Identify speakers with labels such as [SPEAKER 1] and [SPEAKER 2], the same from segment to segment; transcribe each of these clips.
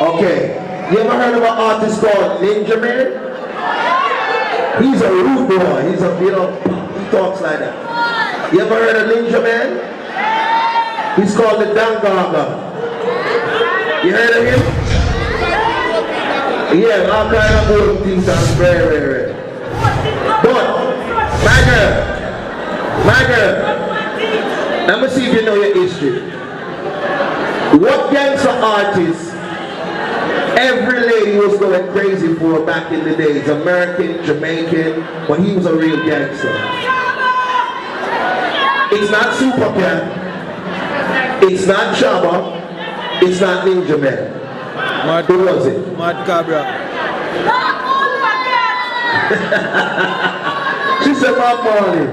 [SPEAKER 1] Okay. You ever heard of an artist called Ninja Man? He's a rude boy. He's a, he talks like that. You ever heard of Ninja Man? He's called the Dangaga. You heard of him? Yeah, all kind of good things are very, very rare. But, my girl, let me see if you know your history. What gangster artists every lady was going crazy for back in the days? American, Jamaican, but he was a real gangster. It's not Supercat, it's not Shabba, it's not Ninja Man. Who was it?
[SPEAKER 2] Mad Cabra.
[SPEAKER 1] She said, Bob Marley.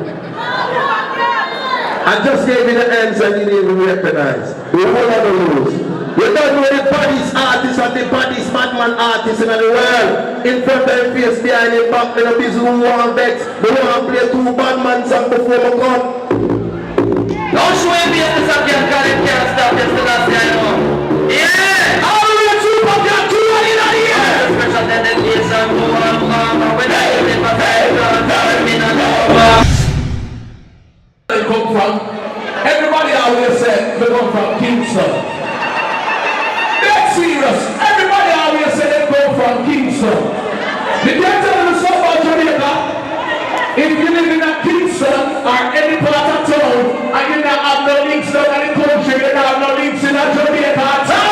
[SPEAKER 1] I just gave you the answer you didn't even recognize. We all have the rules. You don't know the baddest artist and the baddest madman artist in the world. In front of the face, behind the back, in a busy who want vex. They want to play two bad man songs before we come.
[SPEAKER 3] Don't show him business up here, because it can't stop this the last guy now. Yeah! All the way to up here, 2 in the air! Special dedication to all mama, when I live a tell me no more.
[SPEAKER 4] They come from, everybody always said they come from Kingston. That's serious. Everybody always said they come from Kingston. Did you tell them something about Jamaica? If you live in a Kingston or any part of town and you don't have no links down in the country, you don't have no links in a Jamaica at all.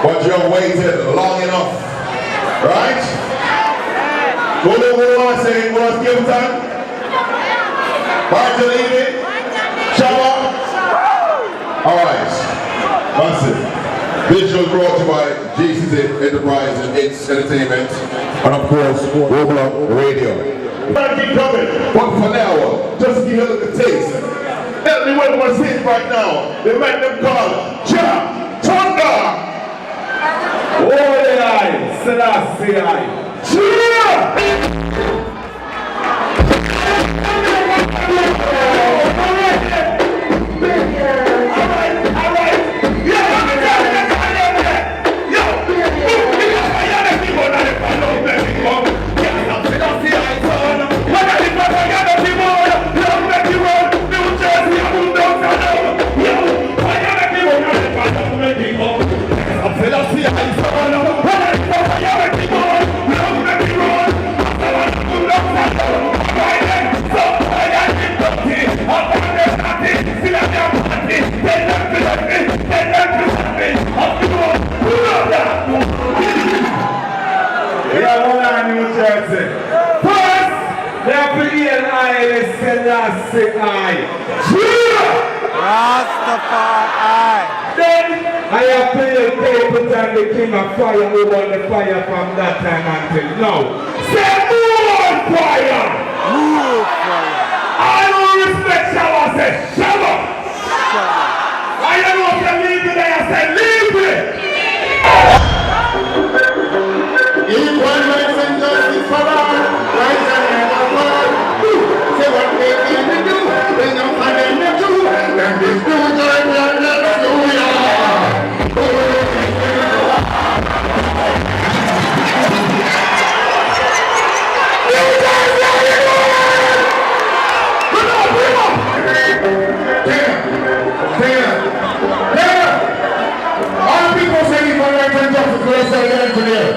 [SPEAKER 5] But you've waited long enough, right? Who was saying was Capleton? Barrington Levy? Shabba? Alright, massive. This show is brought to you by GCC Enterprise and It's Entertainment, and of course, Roblox Radio. Bankie coming, but for now, just give you a little taste. Tell me what was it right now. They make them call Jah Thunder.
[SPEAKER 4] Oh, yeah, Selassie, cheer!
[SPEAKER 2] Rastafari.
[SPEAKER 4] Then I have played Capleton, the king of fire, who won the fire from that time until now. Say more fire!
[SPEAKER 2] More fire.
[SPEAKER 4] I don't respect Shabba, say Shabba! I don't know if you leave today, I say leave it!
[SPEAKER 5] Equal rights and justice for all. Rights and never fall. Say what they came to do. Bring them for them to do. And this new time, let's do it all. All people say equal rights and justice for us, I get it to there.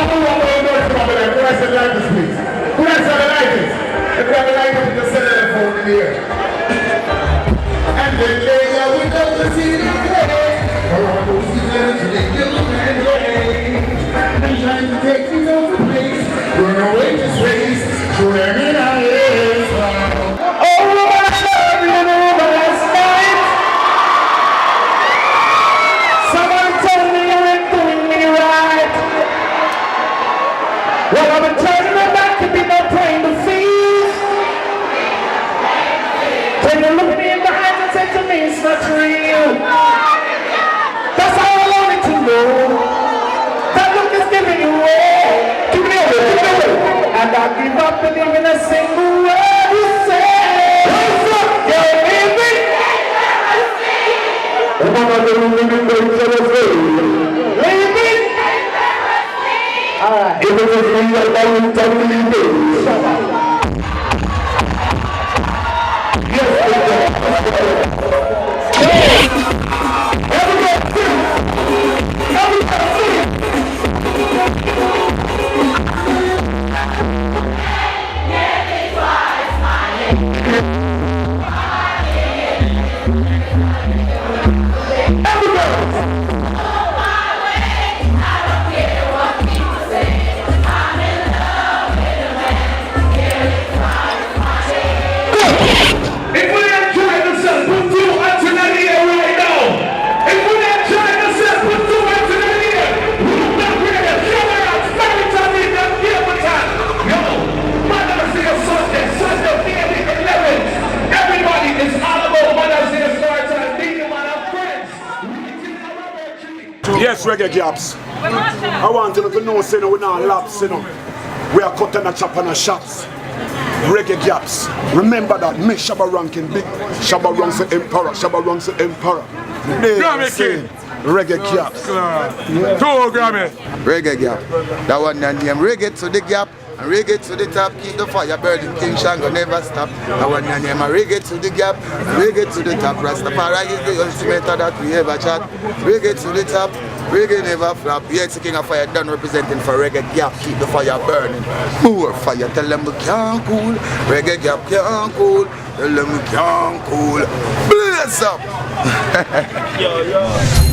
[SPEAKER 4] know what we're going to come with. Could I say the lighters, please? Could I say the lighters? If we have the lighters, we just send the phone in the air. And then they are without the ceiling. Around those seasons, they kill the man away. And trying to take me off the place. Run away this race. Through every night. Oh, I love you last night. Someone told me you ain't doing me right. Well, I've been turning my back to be no praying to feast. Then you look me in the eyes and say to me it's not real. That's all I wanted to know. That look is giving you away. Give me away, give me away. And I give up believing a single word you say. You're living. Living. Alright. If it was me, I would totally do.
[SPEAKER 6] Yes, reggae gaps. I want you to know, say, we're not laps, you know. We are cutting a chop on a shots. Reggae gaps. Remember that. Me, Shabba Ranking, big Shabba Ranks the Emperor. Shabba Ranks the Emperor.
[SPEAKER 2] Grammy King.
[SPEAKER 6] Reggae gaps.
[SPEAKER 2] Two Grammy.
[SPEAKER 7] Reggae gap. That one name reggae to the gap. And reggae to the top, keep the fire burning, King Shango never stop. I want your name, reggae to the gap, reggae to the top. Rastafari is the ultimate that we ever chat. Reggae to the top, reggae never flop. Yeah, it's the King of Fire done representing for reggae gap, keep the fire burning. More fire, tell them we can't cool. Reggae gap can't cool, tell them we can't cool. Blaze up! Yo, yo.